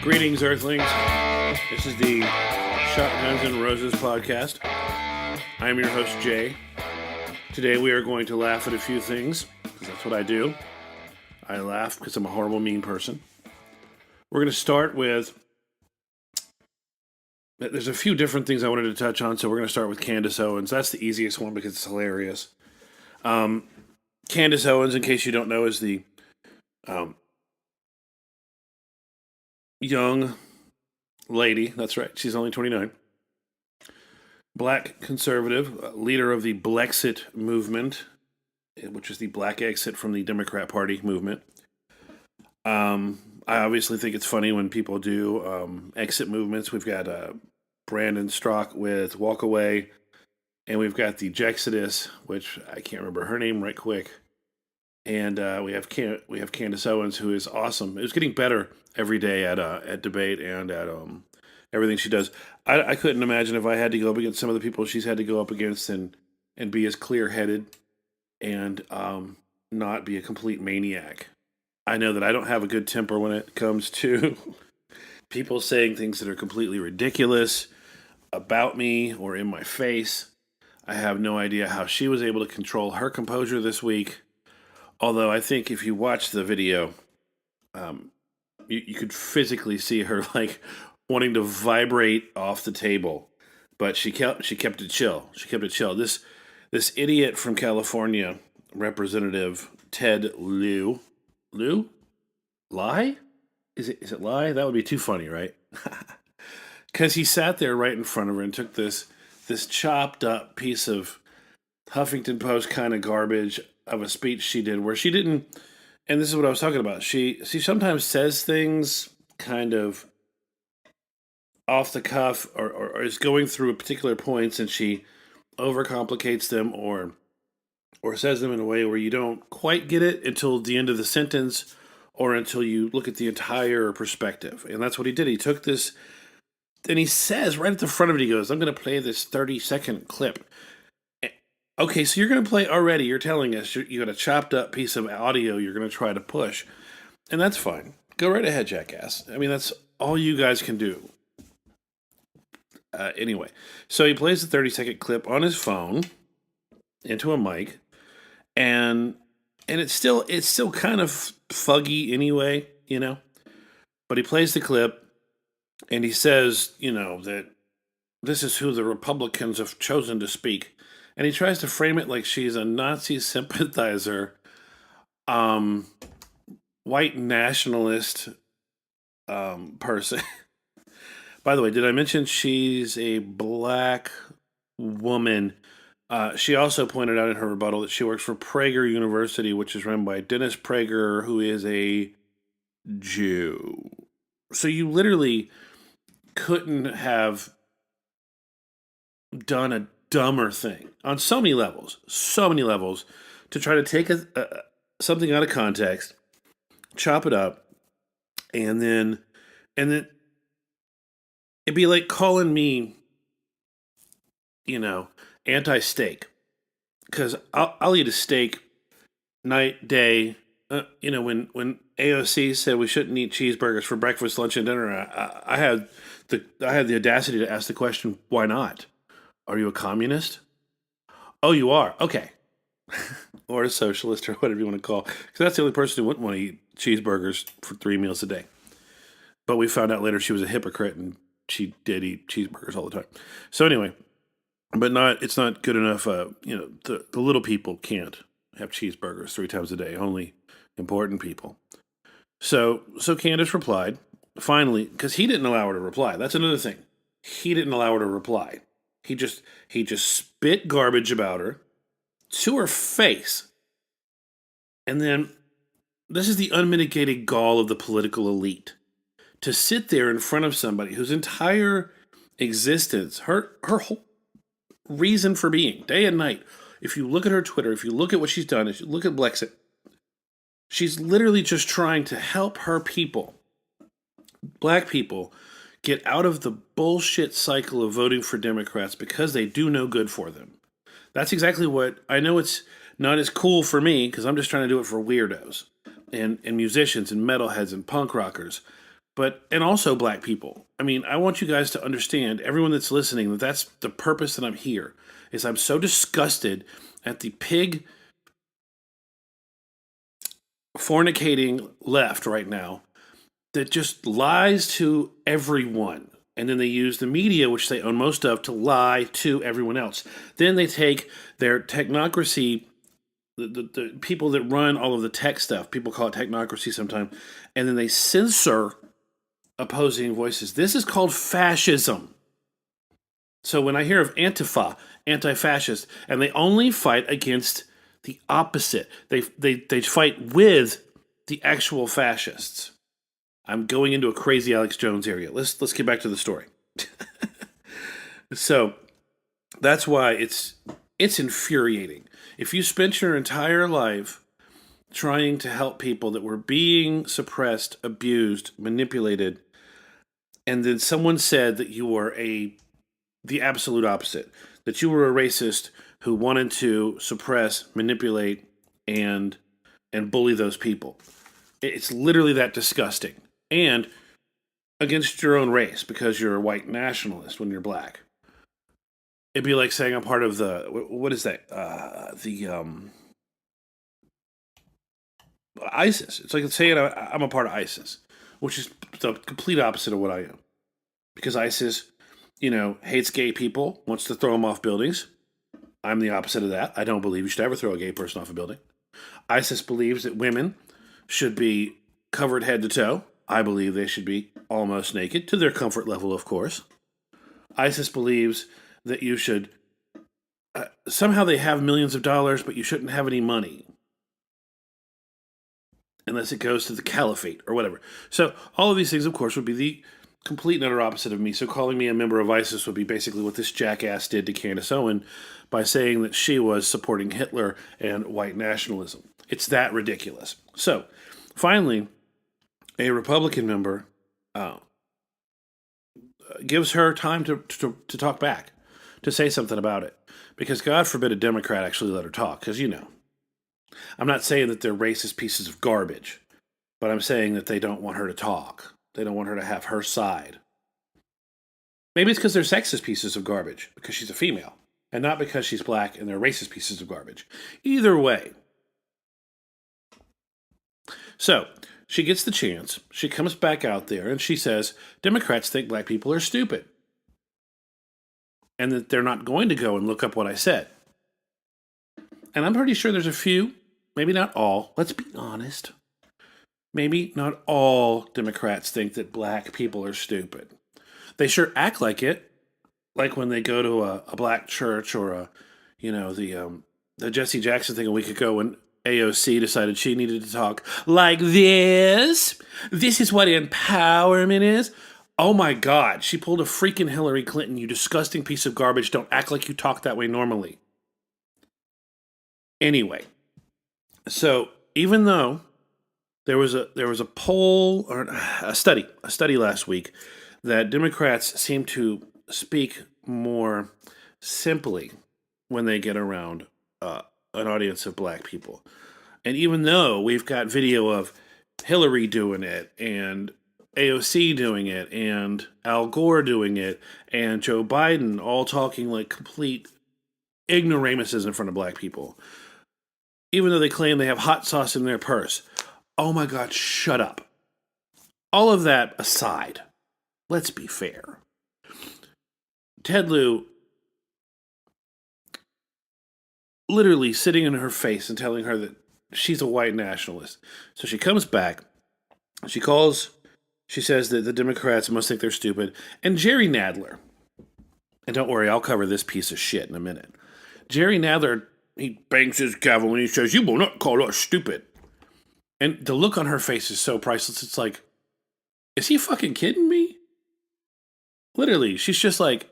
Greetings, Earthlings. This is the Shotguns and Roses podcast. I am your host, Jay. Today we are going to laugh at a few things, because that's what I do. I laugh because I'm a horrible, mean person. We're going to start with... There's a few different things I wanted to touch on, so we're going to start with Candace Owens. That's the easiest one because it's hilarious. Candace Owens, in case you don't know, is the young lady, that's right, she's only 29, black conservative, leader of the Blexit movement, which is the black exit from the Democrat Party movement. I obviously think it's funny when people do exit movements. We've got Brandon Strzok with Walk Away, and we've got the Jexodus, which I can't remember her name right quick. And we have Candace Owens, who is awesome. It was getting better every day at debate and at everything she does. I couldn't imagine if I had to go up against some of the people she's had to go up against and be as clear-headed and not be a complete maniac. I know that I don't have a good temper when it comes to people saying things that are completely ridiculous about me or in my face. I have no idea how she was able to control her composure this week. Although I think if you watch the video, you could physically see her like wanting to vibrate off the table, but she kept it chill. She kept it chill. This idiot from California, Representative Ted Lieu, Lie? Is it Lie? That would be too funny, right? Because he sat there right in front of her and took this chopped up piece of Huffington Post kind of garbage of a speech she did where she didn't, and this is what I was talking about, she sometimes says things kind of off the cuff or is going through particular points and she overcomplicates them or says them in a way where you don't quite get it until the end of the sentence or until you look at the entire perspective. And that's what he did. He took this, and he says right at the front of it, he goes, I'm going to play this 30-second clip. Okay, so you're going to play already. You're telling us you got a chopped up piece of audio you're going to try to push. And that's fine. Go right ahead, jackass. I mean, that's all you guys can do. Anyway, so he plays the 30-second clip on his phone into a mic. And it's still kind of fuggy anyway, you know. But he plays the clip and he says, that this is who the Republicans have chosen to speak. And he tries to frame it like she's a Nazi sympathizer, white nationalist person. By the way, did I mention she's a black woman? She also pointed out in her rebuttal that she works for Prager University, which is run by Dennis Prager, who is a Jew. So you literally couldn't have done a dumber thing on so many levels to try to take something out of context, chop it up, and then it'd be like calling me, anti-steak, because I'll eat a steak night, day. When AOC said we shouldn't eat cheeseburgers for breakfast, lunch, and dinner, I had the audacity to ask the question, why not? Are you a communist? Oh, you are? Okay. Or a socialist or whatever you want to call. Because that's the only person who wouldn't want to eat cheeseburgers for 3 meals a day. But we found out later she was a hypocrite and she did eat cheeseburgers all the time. So anyway, it's not good enough. The little people can't have cheeseburgers 3 times a day. Only important people. So Candace replied, finally, because he didn't allow her to reply. That's another thing. He didn't allow her to reply. He just spit garbage about her to her face. And then this is the unmitigated gall of the political elite. To sit there in front of somebody whose entire existence, her whole reason for being, day and night, if you look at her Twitter, if you look at what she's done, if you look at Blexit, she's literally just trying to help her people, black people, get out of the bullshit cycle of voting for Democrats because they do no good for them. That's exactly what, I know it's not as cool for me because I'm just trying to do it for weirdos and musicians and metalheads and punk rockers. and also black people. I mean, I want you guys to understand, everyone that's listening, that that's the purpose that I'm here. Is I'm so disgusted at the pig fornicating left right now that just lies to everyone. And then they use the media, which they own most of, to lie to everyone else. Then they take their technocracy, the people that run all of the tech stuff, people call it technocracy sometimes, and then they censor opposing voices. This is called fascism. So when I hear of Antifa, anti-fascist, and they only fight against the opposite. They fight with the actual fascists. I'm going into a crazy Alex Jones area. Let's get back to the story. So that's why it's infuriating. If you spent your entire life trying to help people that were being suppressed, abused, manipulated, and then someone said that you were the absolute opposite, that you were a racist who wanted to suppress, manipulate, and bully those people. It's literally that disgusting. And against your own race, because you're a white nationalist when you're black. It'd be like saying I'm part of what is that? ISIS. It's like saying I'm a part of ISIS, which is the complete opposite of what I am. Because ISIS, hates gay people, wants to throw them off buildings. I'm the opposite of that. I don't believe you should ever throw a gay person off a building. ISIS believes that women should be covered head to toe. I believe they should be almost naked, to their comfort level, of course. ISIS believes that you should... somehow they have millions of dollars, but you shouldn't have any money. Unless it goes to the caliphate or whatever. So all of these things, of course, would be the complete and utter opposite of me. So calling me a member of ISIS would be basically what this jackass did to Candace Owens by saying that she was supporting Hitler and white nationalism. It's that ridiculous. So finally, a Republican member gives her time to talk back, to say something about it. Because God forbid a Democrat actually let her talk, because I'm not saying that they're racist pieces of garbage, but I'm saying that they don't want her to talk. They don't want her to have her side. Maybe it's because they're sexist pieces of garbage, because she's a female, and not because she's black and they're racist pieces of garbage. Either way. So, she gets the chance, she comes back out there, and she says, Democrats think black people are stupid. And that they're not going to go and look up what I said. And I'm pretty sure there's a few, maybe not all, let's be honest. Maybe not all Democrats think that black people are stupid. They sure act like it, like when they go to a black church or the Jesse Jackson thing a week ago when AOC decided she needed to talk like this. This is what empowerment is. Oh my God, she pulled a freaking Hillary Clinton, you disgusting piece of garbage. Don't act like you talk that way normally. Anyway, so even though there was a poll or a study last week that Democrats seem to speak more simply when they get around an audience of black people. And even though we've got video of Hillary doing it and AOC doing it and Al Gore doing it and Joe Biden all talking like complete ignoramuses in front of black people, even though they claim they have hot sauce in their purse. Oh my God, shut up. All of that aside, let's be fair. Ted Lieu literally sitting in her face and telling her that she's a white nationalist. So she comes back, she says that the Democrats must think they're stupid. And Jerry Nadler, and don't worry, I'll cover this piece of shit in a minute. Jerry Nadler, he bangs his gavel and he says, "You will not call us stupid." And the look on her face is so priceless. It's like, is he fucking kidding me? Literally, she's just like,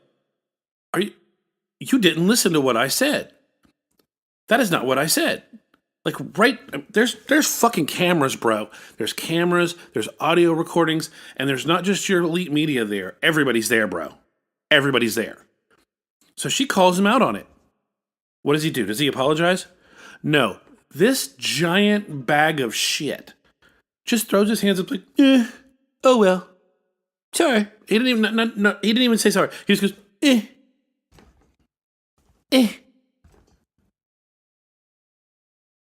you didn't listen to what I said. That is not what I said. Like, right, there's fucking cameras, bro. There's cameras, there's audio recordings, and there's not just your elite media there. Everybody's there, bro. Everybody's there. So she calls him out on it. What does he do? Does he apologize? No. This giant bag of shit just throws his hands up like, oh well. Sorry. He didn't even no, he didn't even say sorry. He just goes, eh.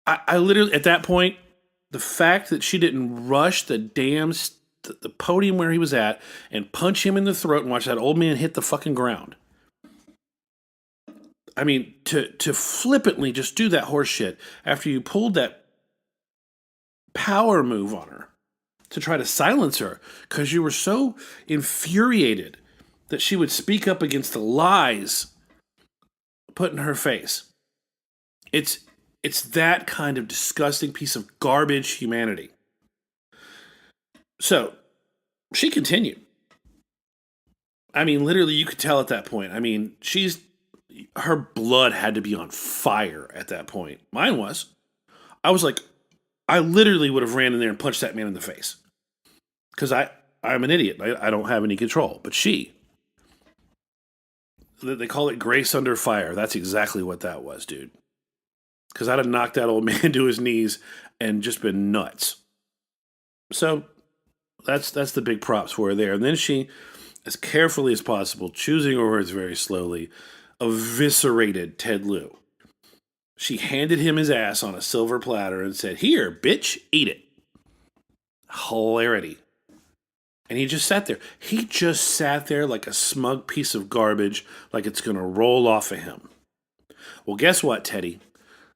I literally at that point, the fact that she didn't rush the damn the podium where he was at and punch him in the throat and watch that old man hit the fucking ground. I mean, to flippantly just do that horse shit after you pulled that power move on her to try to silence her because you were so infuriated that she would speak up against the lies put in her face. It's that kind of disgusting piece of garbage humanity. So, she continued. I mean, literally, you could tell at that point. I mean, her blood had to be on fire at that point. Mine was. I was like, I literally would have ran in there and punched that man in the face. Because I'm an idiot. I don't have any control. But they call it grace under fire. That's exactly what that was, dude. Because I'd have knocked that old man to his knees and just been nuts. So that's the big props for her there. And then she, as carefully as possible, choosing her words very slowly, eviscerated Ted Lieu. She handed him his ass on a silver platter and said, "Here, bitch, eat it." Hilarity. And he just sat there. He just sat there like a smug piece of garbage, like it's going to roll off of him. Well, guess what, Teddy?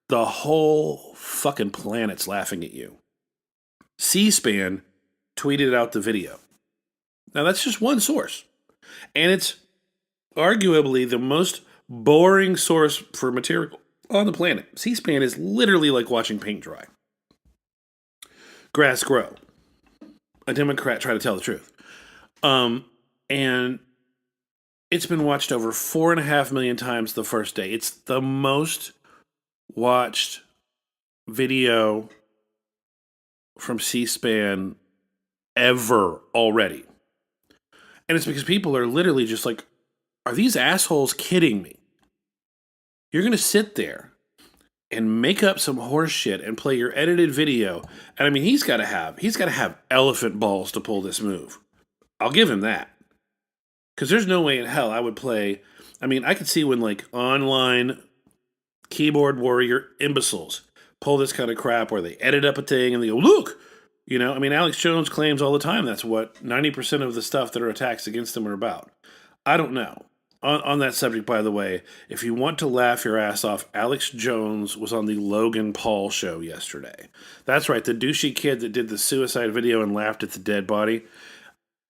The whole fucking planet's laughing at you. C-SPAN tweeted out the video. Now, that's just one source. And it's arguably the most boring source for material on the planet. C-SPAN is literally like watching paint dry. Grass grow. A Democrat try to tell the truth. And it's been watched over 4.5 million times the first day. It's the most watched video from C-SPAN ever already. And it's because people are literally just like, are these assholes kidding me? You're going to sit there and make up some horse shit and play your edited video. And I mean, he's got to have elephant balls to pull this move. I'll give him that. Because there's no way in hell I would play. I mean, I could see when like online keyboard warrior imbeciles pull this kind of crap where they edit up a thing and they go, look, you know, I mean, Alex Jones claims all the time that's what 90% of the stuff that are attacks against him are about. I don't know. On that subject, by the way, if you want to laugh your ass off, Alex Jones was on the Logan Paul show yesterday. That's right, the douchey kid that did the suicide video and laughed at the dead body.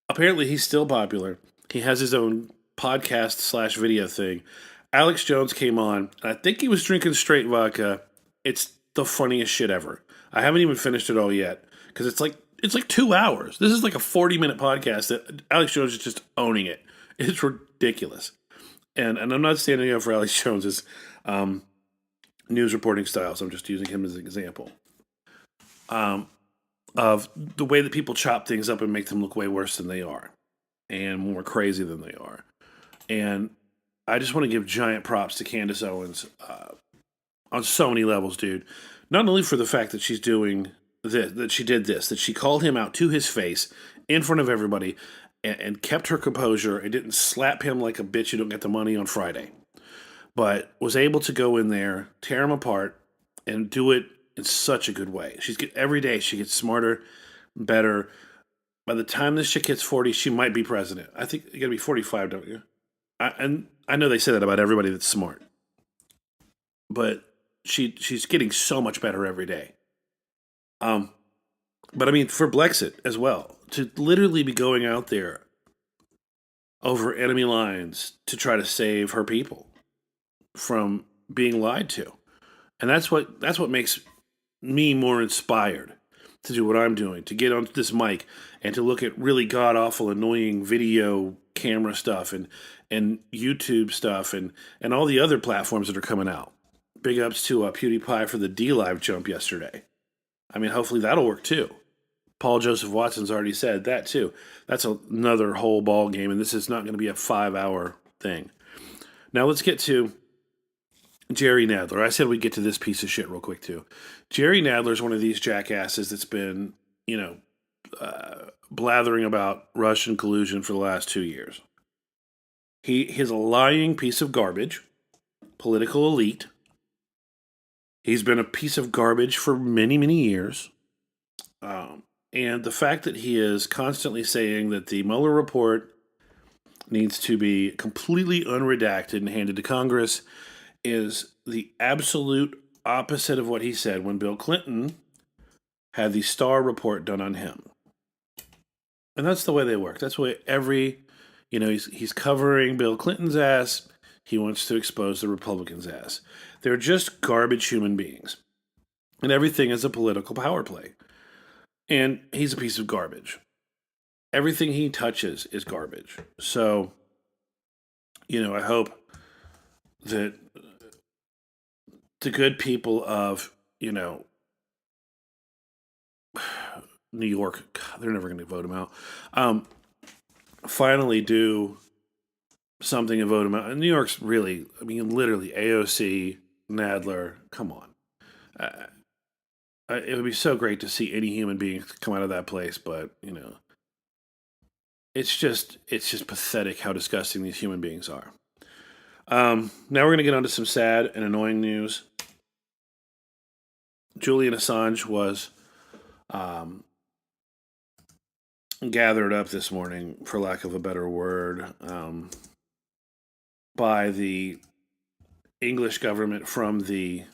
Apparently, he's still popular. He has his own podcast / video thing. Alex Jones came on, and I think he was drinking straight vodka. It's the funniest shit ever. I haven't even finished it all yet, because it's like 2 hours. This is like a 40-minute podcast that Alex Jones is just owning it. It's ridiculous. And I'm not standing up for Alex Jones's news reporting styles. I'm just using him as an example of the way that people chop things up and make them look way worse than they are and more crazy than they are. And I just want to give giant props to Candace Owens on so many levels, dude. Not only for the fact that she's doing this, that she did this, that she called him out to his face in front of everybody and kept her composure and didn't slap him like a bitch you don't get the money on Friday, but was able to go in there, tear him apart, and do it in such a good way. Every day she gets smarter, better. By the time this chick hits 40, she might be president. I think you got to be 45, don't you? And I know they say that about everybody that's smart, but she's getting so much better every day. But I mean, for Blexit as well, to literally be going out there over enemy lines to try to save her people from being lied to. And that's what makes me more inspired to do what I'm doing, to get on this mic and to look at really god-awful, annoying video camera stuff and YouTube stuff and all the other platforms that are coming out. Big ups to PewDiePie for the D-Live jump yesterday. I mean, hopefully that'll work too. Paul Joseph Watson's already said that too. That's another whole ball game, and this is not going to be a 5-hour thing. Now let's get to Jerry Nadler. I said we'd get to this piece of shit real quick too. Jerry Nadler's one of these jackasses that's been, blathering about Russian collusion for the last 2 years. He's a lying piece of garbage, political elite. He's been a piece of garbage for many, many years. And the fact that he is constantly saying that the Mueller report needs to be completely unredacted and handed to Congress is the absolute opposite of what he said when Bill Clinton had the Starr report done on him. And that's the way they work. That's the way he's covering Bill Clinton's ass. He wants to expose the Republicans' ass. They're just garbage human beings. And everything is a political power play. And he's a piece of garbage. Everything he touches is garbage. So, I hope that the good people of, New York, God, they're never going to vote him out, finally do something and vote him out. And New York's really, literally AOC, Nadler, come on. It would be so great to see any human being come out of that place, but, it's just pathetic how disgusting these human beings are. Now we're going to get on to some sad and annoying news. Julian Assange was gathered up this morning, for lack of a better word, by the English government from the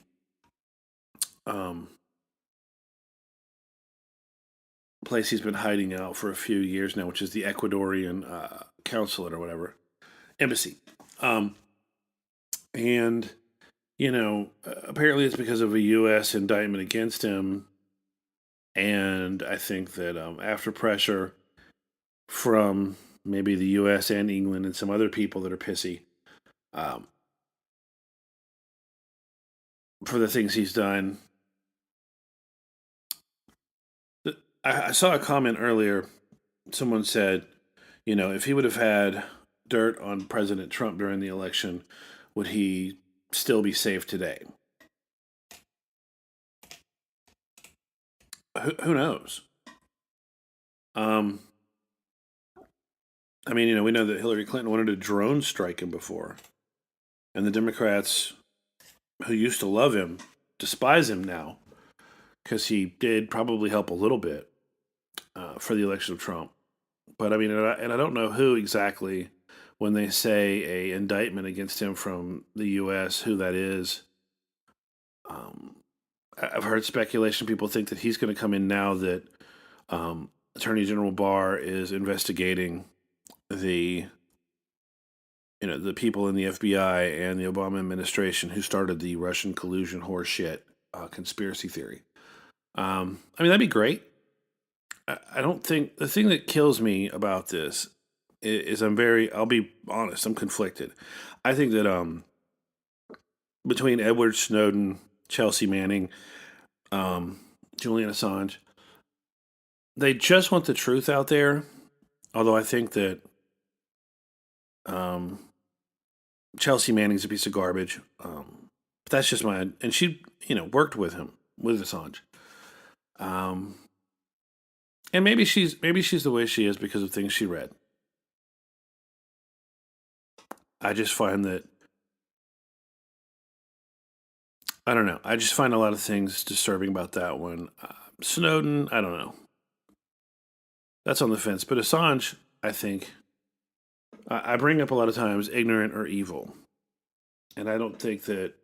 place he's been hiding out for a few years now, which is the Ecuadorian consulate or whatever, embassy. And, apparently it's because of a U.S. indictment against him. And I think that after pressure from maybe the U.S. and England and some other people that are pissy for the things he's done, I saw a comment earlier. Someone said, if he would have had dirt on President Trump during the election, would he still be safe today? Who knows? We know that Hillary Clinton wanted to drone strike him before. And the Democrats who used to love him despise him now because he did probably help a little bit for the election of Trump. But and I don't know who exactly, when they say a indictment against him from the U.S., who that is. I've heard speculation. People think that he's going to come in now that Attorney General Barr is investigating the people in the FBI and the Obama administration who started the Russian collusion horseshit conspiracy theory. That'd be great. I don't think the thing that kills me about this is I'll be honest, I'm conflicted. I think that between Edward Snowden, Chelsea Manning, Julian Assange, they just want the truth out there. Although I think that Chelsea Manning's a piece of garbage. But that's just and she, worked with him, with Assange. And maybe she's the way she is because of things she read. I just find that, I don't know. I just find a lot of things disturbing about that one. Snowden, I don't know. That's on the fence. But Assange, I think, I bring up a lot of times ignorant or evil. And I think that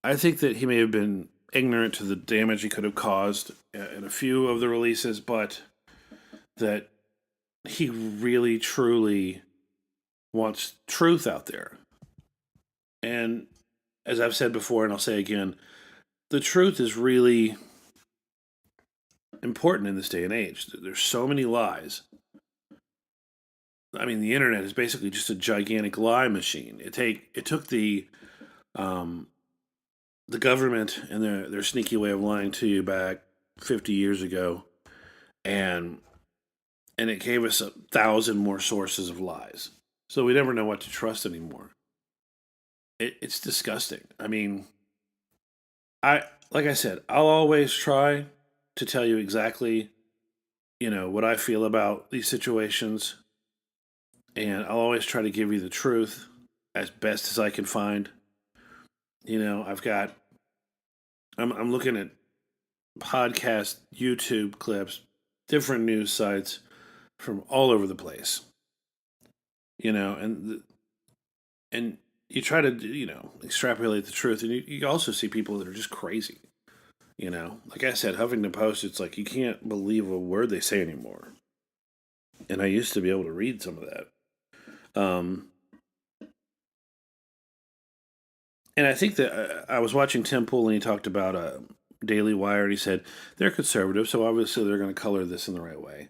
he may have been ignorant to the damage he could have caused in a few of the releases, but that he really, truly wants truth out there. And as I've said before, and I'll say again, the truth is really important in this day and age. There's so many lies. The internet is basically just a gigantic lie machine. It took the government and their sneaky way of lying to you back 50 years ago, and it gave us 1,000 more sources of lies. So we never know what to trust anymore. It's disgusting. Like I said, I'll always try to tell you exactly what I feel about these situations, and I'll always try to give you the truth as best as I can find. I've got I'm looking at podcast, YouTube clips, different news sites from all over the place. And you try to extrapolate the truth, and you also see people that are just crazy. Like I said, Huffington Post, it's like you can't believe a word they say anymore. And I used to be able to read some of that. Um, and I think that I was watching Tim Pool, and he talked about Daily Wire, and he said they're conservative, so obviously they're going to color this in the right way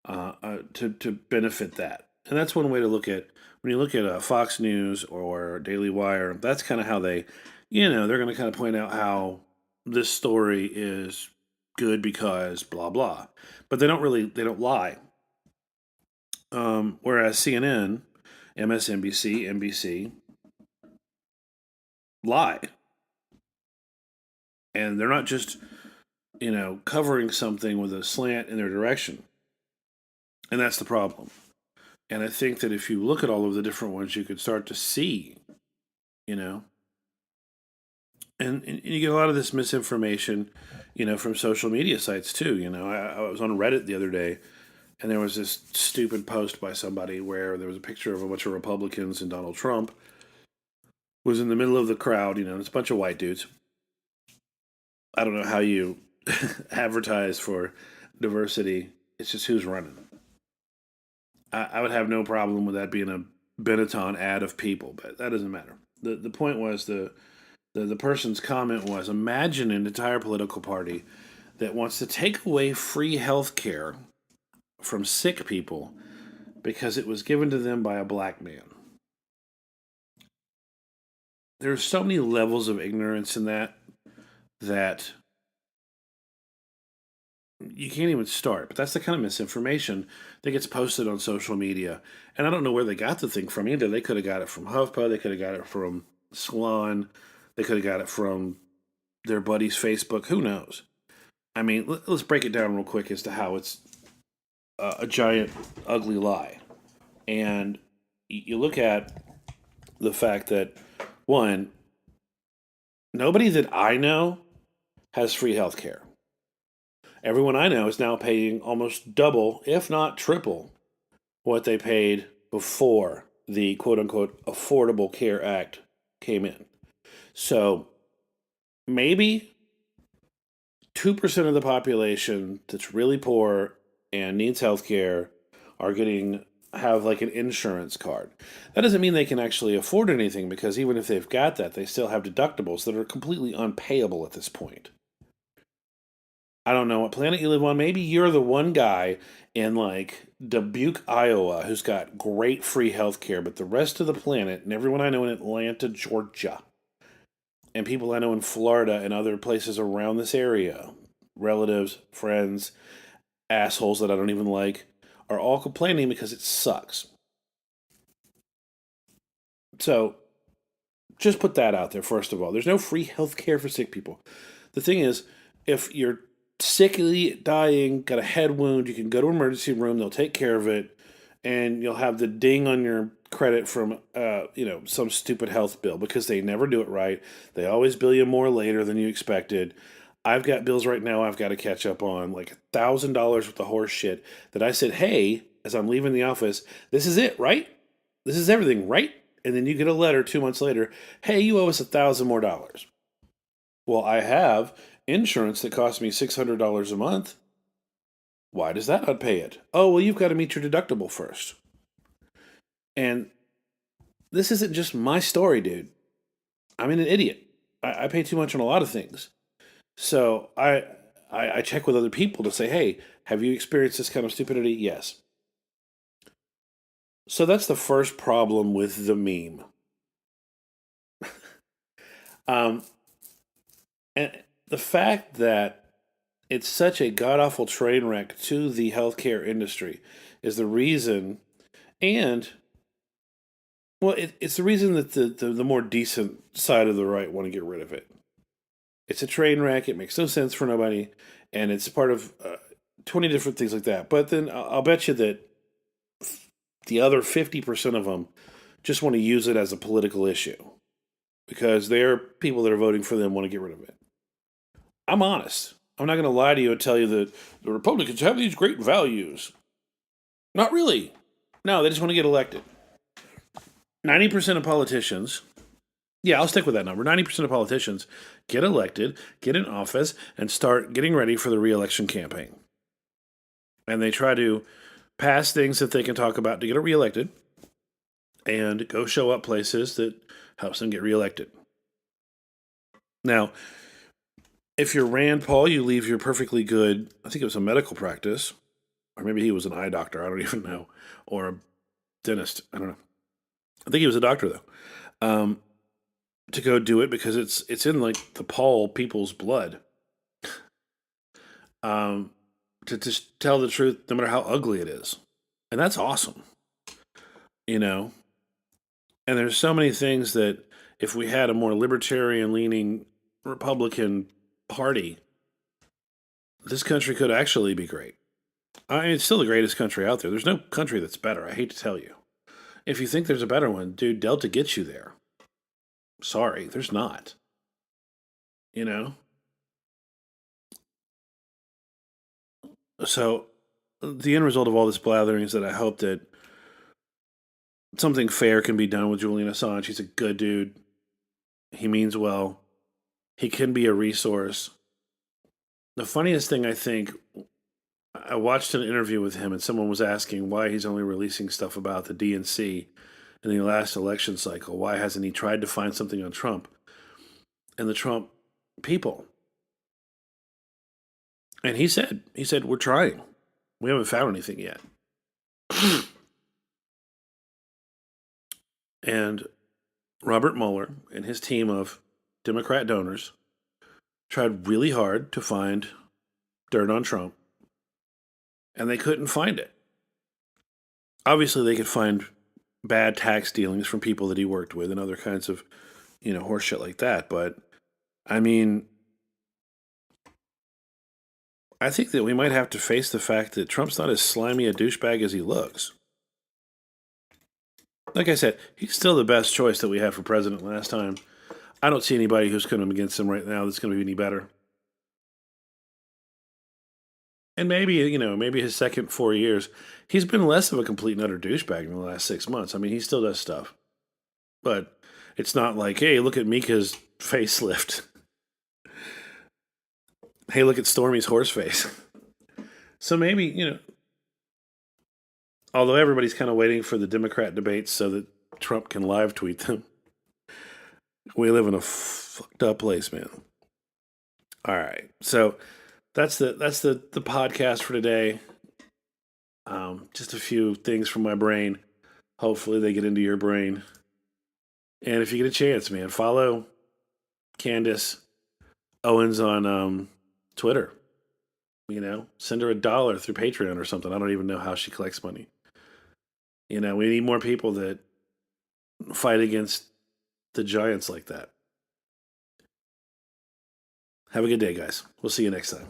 to benefit that. And that's one way to look at when you look at Fox News or Daily Wire. That's kind of how they're going to kind of point out how this story is good because blah blah, but they don't lie. Whereas CNN, MSNBC, NBC lie, and they're not just covering something with a slant in their direction, and that's the problem. And I think that if you look at all of the different ones, you could start to see, you know, and you get a lot of this misinformation, from social media sites too. I was on Reddit the other day, and there was this stupid post by somebody where there was a picture of a bunch of Republicans and Donald Trump was in the middle of the crowd. It's a bunch of white dudes. I don't know how you advertise for diversity. It's just who's running. I would have no problem with that being a Benetton ad of people, but that doesn't matter. The point was the person's comment was, imagine an entire political party that wants to take away free health care from sick people because it was given to them by a black man. There's so many levels of ignorance in that you can't even start. But that's the kind of misinformation that gets posted on social media. And I don't know where they got the thing from either. They could have got it from HuffPo. They could have got it from Salon. They could have got it from their buddy's Facebook. Who knows? I mean, let's break it down real quick as to how it's a giant, ugly lie. And you look at the fact that, one, nobody that I know has free health care. Everyone I know is now paying almost double, if not triple, what they paid before the quote unquote Affordable Care Act came in. So maybe 2% of the population that's really poor and needs health care are have like an insurance card. That doesn't mean they can actually afford anything, because even if they've got that, they still have deductibles that are completely unpayable at this point. I don't know what planet you live on. Maybe you're the one guy in like Dubuque, Iowa, who's got great free health care, but the rest of the planet and everyone I know in Atlanta, Georgia, and people I know in Florida and other places around this area, relatives, friends, assholes that I don't even like, are all complaining because it sucks. So just put that out there, first of all. There's no free health care for sick people. The thing is, if you're sickly, dying, got a head wound, you can go to an emergency room, they'll take care of it, and you'll have the ding on your credit from some stupid health bill, because they never do it right. They always bill you more later than you expected. I've got bills right now I've got to catch up on, like $1,000 worth of horse shit that I said, hey, as I'm leaving the office, this is it, right? This is everything, right? And then you get a letter 2 months later, hey, you owe us $1,000 more. Well, I have insurance that costs me $600 a month. Why does that not pay it? Oh, well, you've got to meet your deductible first. And this isn't just my story, dude. I'm an idiot. I pay too much on a lot of things. So I check with other people to say, hey, have you experienced this kind of stupidity? Yes. So that's the first problem with the meme. um, and the fact that it's such a god awful train wreck to the healthcare industry is the reason, and well, it's the reason that the more decent side of the right want to get rid of it. It's a train wreck. It makes no sense for nobody, and it's part of 20 different things like that. But then I'll bet you that the other 50% of them just want to use it as a political issue because their people that are voting for them want to get rid of it. I'm honest. I'm not going to lie to you and tell you that the Republicans have these great values. Not really. No, they just want to get elected. 90% of politicians, yeah, I'll stick with that number. 90% of politicians get elected, get in office, and start getting ready for the re-election campaign. And they try to pass things that they can talk about to get reelected and go show up places that helps them get reelected. Now, if you're Rand Paul, you leave your perfectly good, I think it was a medical practice, or maybe he was an eye doctor, I don't even know, or a dentist, I don't know. I think he was a doctor, though, to go do it because it's in, like, the Paul people's blood. To just tell the truth, no matter how ugly it is. And that's awesome, you know? And there's so many things that if we had a more libertarian-leaning Republican party, this country could actually be great. I mean, it's still the greatest country out there. There's no country that's better, I hate to tell you. If you think there's a better one, dude, Delta gets you there. Sorry, there's not. You know? So, the end result of all this blathering is that I hope that something fair can be done with Julian Assange. He's a good dude. He means well. He can be a resource. The funniest thing, I think, I watched an interview with him and someone was asking why he's only releasing stuff about the DNC in the last election cycle. Why hasn't he tried to find something on Trump and the Trump people? And he said, we're trying. We haven't found anything yet. And Robert Mueller and his team of Democrat donors tried really hard to find dirt on Trump, and they couldn't find it. Obviously, they could find bad tax dealings from people that he worked with and other kinds of, horse shit like that. But, I mean, I think that we might have to face the fact that Trump's not as slimy a douchebag as he looks. Like I said, he's still the best choice that we had for president last time. I don't see anybody who's coming against him right now that's going to be any better. And maybe, maybe his second 4 years, he's been less of a complete and utter douchebag in the last 6 months. I mean, he still does stuff. But it's not like, hey, look at Mika's facelift. Hey, look at Stormy's horse face. So maybe, although everybody's kind of waiting for the Democrat debates so that Trump can live tweet them, we live in a fucked up place, man. All right. So that's the podcast for today. Just a few things from my brain. Hopefully they get into your brain. And if you get a chance, man, follow Candace Owens on Twitter. Send her $1 through Patreon or something. I don't even know how she collects money. We need more people that fight against the giants like that. Have a good day, guys. We'll see you next time.